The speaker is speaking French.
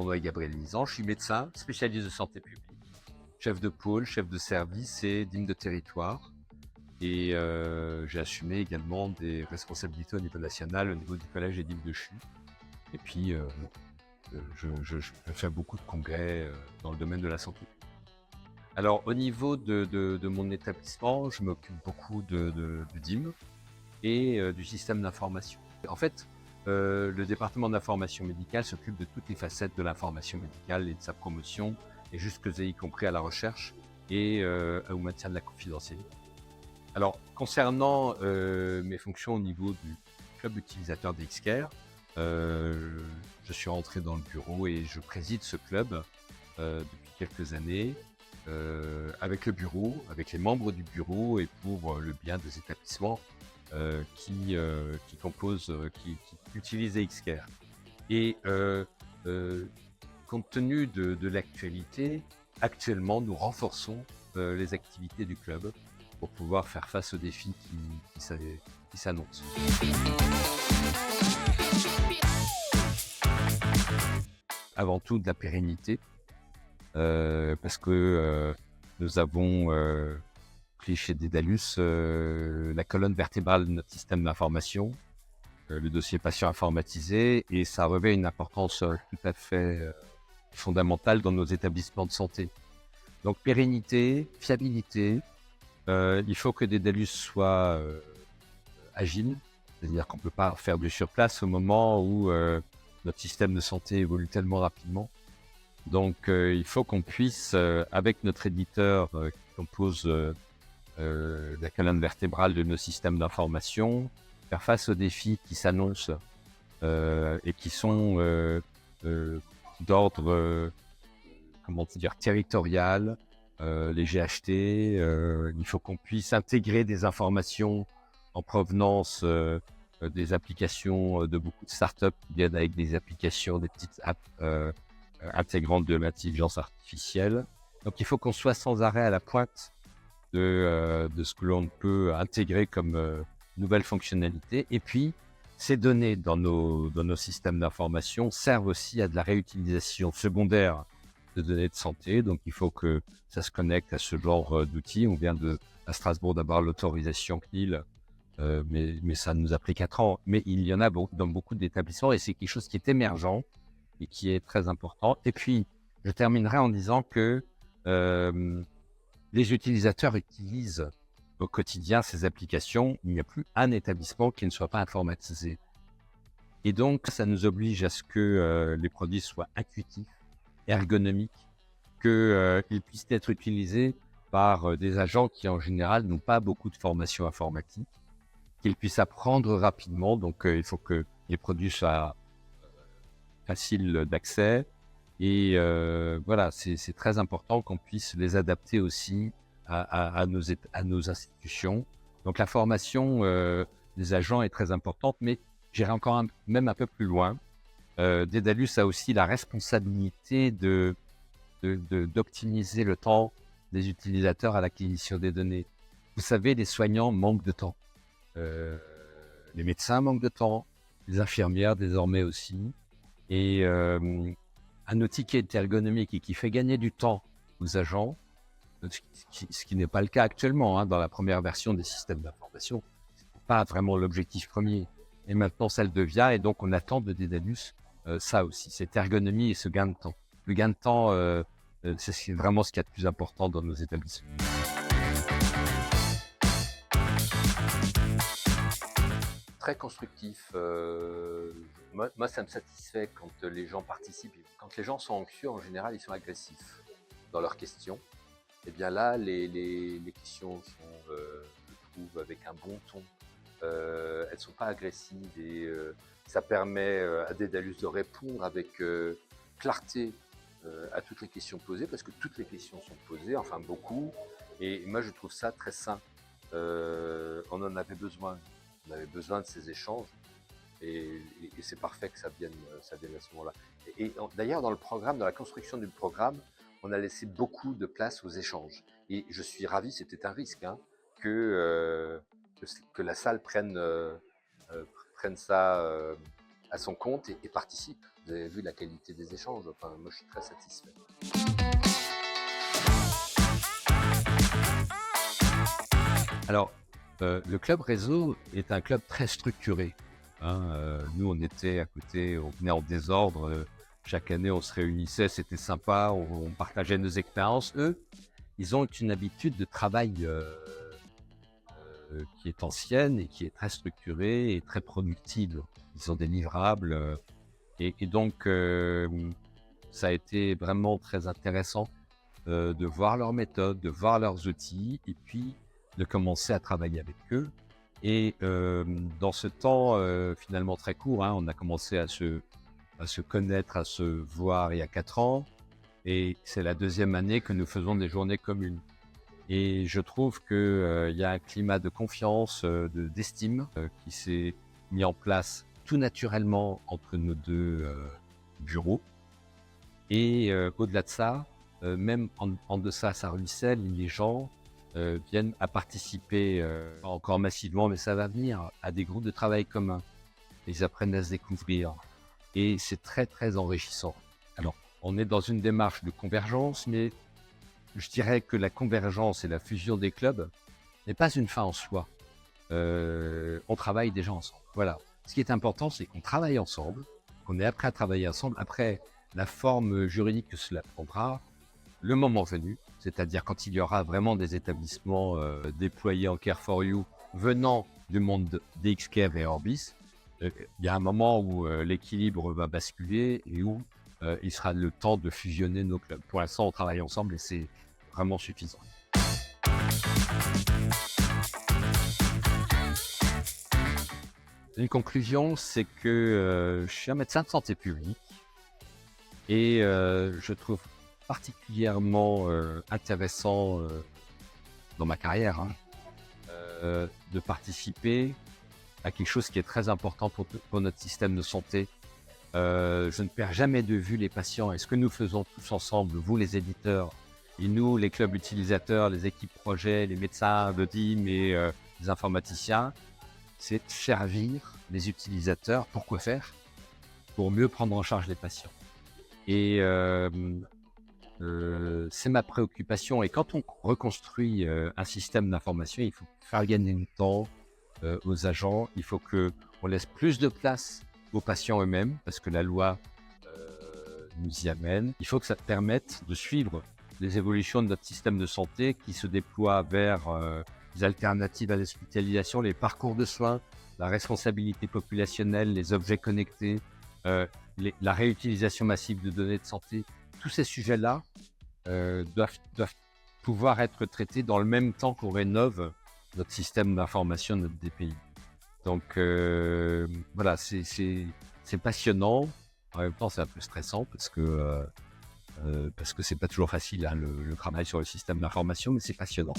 mon nom est Gabriel Nizan, je suis médecin, spécialiste de santé publique, chef de pôle, chef de service et d'hymne de territoire. Et j'ai assumé également des responsabilités au niveau national, au niveau du collège et d'Île-de-Chute. Et puis, je fais beaucoup de congrès dans le domaine de la santé. Alors, au niveau de mon établissement, je m'occupe beaucoup du DIM et du système d'information. En fait, le département d'information médicale s'occupe de toutes les facettes de l'information médicale et de sa promotion, et y compris à la recherche et au maintien de la confidentialité. Alors, concernant mes fonctions au niveau du club utilisateur d'Xcare, je suis rentré dans le bureau et je préside ce club depuis quelques années avec le bureau, avec les membres du bureau et pour le bien des établissements qui utilisent Xcare. Et compte tenu de l'actualité, actuellement, nous renforçons les activités du club pour pouvoir faire face aux défis qui s'annoncent. Avant tout de la pérennité, parce que nous avons pris chez Dedalus la colonne vertébrale de notre système d'information, le dossier patient informatisé, et ça revêt une importance tout à fait fondamentale dans nos établissements de santé. Donc pérennité, fiabilité, il faut que Dedalus soit agile, c'est-à-dire qu'on ne peut pas faire du surplace au moment où notre système de santé évolue tellement rapidement. Donc il faut qu'on puisse, avec notre éditeur qui compose la colonne vertébrale de nos systèmes d'information, faire face aux défis qui s'annoncent et qui sont d'ordre, territorial, les GHT. Il faut qu'on puisse intégrer des informations en provenance des applications de beaucoup de startups qui viennent avec des applications, des petites apps intégrantes de l'intelligence artificielle. Donc il faut qu'on soit sans arrêt à la pointe de ce que l'on peut intégrer comme nouvelles fonctionnalités. Et puis, ces données dans nos systèmes d'information servent aussi à de la réutilisation secondaire de données de santé. Donc, il faut que ça se connecte à ce genre d'outils. On vient à Strasbourg d'avoir l'autorisation CNIL, mais ça nous a pris 4 ans. Mais il y en a dans beaucoup d'établissements et c'est quelque chose qui est émergent et qui est très important. Et puis, je terminerai en disant que les utilisateurs utilisent au quotidien ces applications. Il n'y a plus un établissement qui ne soit pas informatisé. Et donc, ça nous oblige à ce que les produits soient intuitifs, ergonomiques, qu'ils puissent être utilisés par des agents qui, en général, n'ont pas beaucoup de formation informatique, qu'ils puissent apprendre rapidement. Donc, il faut que les produits soient faciles d'accès. Et voilà, c'est très important qu'on puisse les adapter aussi à nos institutions. Donc la formation des agents est très importante, mais j'irai encore même un peu plus loin. Dedalus a aussi la responsabilité d'optimiser le temps des utilisateurs à l'acquisition des données. Vous savez, les soignants manquent de temps. Les médecins manquent de temps, les infirmières désormais aussi. Et un outil qui est ergonomique et qui fait gagner du temps aux agents, ce qui n'est pas le cas actuellement dans la première version des systèmes d'information, ce n'est pas vraiment l'objectif premier. Et maintenant, ça le devient, et donc on attend de Dedalus ça aussi, cette ergonomie et ce gain de temps. Le gain de temps, c'est vraiment ce qu'il y a de plus important dans nos établissements. Très constructif. Moi, ça me satisfait quand les gens participent. Quand les gens sont anxieux, en général, ils sont agressifs dans leurs questions. Et bien là, les questions sont, je trouve, avec un bon ton. Elles ne sont pas agressives et ça permet à Dedalus de répondre avec clarté à toutes les questions posées, parce que toutes les questions sont posées, enfin beaucoup. Et moi, je trouve ça très sain. On en avait besoin. On avait besoin de ces échanges et c'est parfait que ça vienne à ce moment-là. Et d'ailleurs, dans le programme, dans la construction du programme, on a laissé beaucoup de place aux échanges. Et je suis ravi, c'était un risque, que la salle prenne ça à son compte et participe. Vous avez vu la qualité des échanges, enfin, moi je suis très satisfait. Alors, le club réseau est un club très structuré, hein. Nous, on était à côté, on venait en désordre. Chaque année, on se réunissait, c'était sympa, on partageait nos expériences. Eux, ils ont une habitude de travail qui est ancienne et qui est très structurée et très productive. Ils ont des livrables et donc ça a été vraiment très intéressant de voir leurs méthodes, de voir leurs outils et puis de commencer à travailler avec eux. Et dans ce temps finalement très court, hein, on a commencé à se connaître, à se voir il y a 4 ans. Et c'est la 2e année que nous faisons des journées communes. Et je trouve qu'il y a un climat de confiance, d'estime qui s'est mis en place tout naturellement entre nos 2 bureaux. Et au-delà de ça, même en deçà, ça ruisselle, les gens viennent à participer, pas encore massivement, mais ça va venir, à des groupes de travail communs. Ils apprennent à se découvrir et c'est très, très enrichissant. Alors, on est dans une démarche de convergence, mais je dirais que la convergence et la fusion des clubs n'est pas une fin en soi. On travaille déjà ensemble. Voilà. Ce qui est important, c'est qu'on travaille ensemble, qu'on est prêt à travailler ensemble. Après, la forme juridique que cela prendra, le moment venu, c'est-à-dire quand il y aura vraiment des établissements déployés en Care4You venant du monde d'XCare et Orbis, il y a un moment où l'équilibre va basculer et où il sera le temps de fusionner nos clubs. Pour l'instant, on travaille ensemble et c'est vraiment suffisant. Une conclusion, c'est que je suis un médecin de santé publique et je trouve particulièrement intéressant dans ma carrière de participer à quelque chose qui est très important pour notre système de santé. Je ne perds jamais de vue les patients et ce que nous faisons tous ensemble, vous les éditeurs et nous les clubs utilisateurs, les équipes projets, les médecins de team et les informaticiens, c'est de servir les utilisateurs. Pourquoi faire? Pour mieux prendre en charge les patients. Et c'est ma préoccupation. Et quand on reconstruit un système d'information, il faut faire gagner du temps aux agents. Il faut qu'on laisse plus de place aux patients eux-mêmes, parce que la loi nous y amène. Il faut que ça permette de suivre les évolutions de notre système de santé qui se déploie vers les alternatives à l'hospitalisation, les parcours de soins, la responsabilité populationnelle, les objets connectés, la réutilisation massive de données de santé. Tous ces sujets-là doivent pouvoir être traités dans le même temps qu'on rénove notre système d'information, notre DPI. Donc voilà, c'est passionnant. En même temps, c'est un peu stressant parce que c'est pas toujours facile, hein, le travail sur le système d'information, mais c'est passionnant.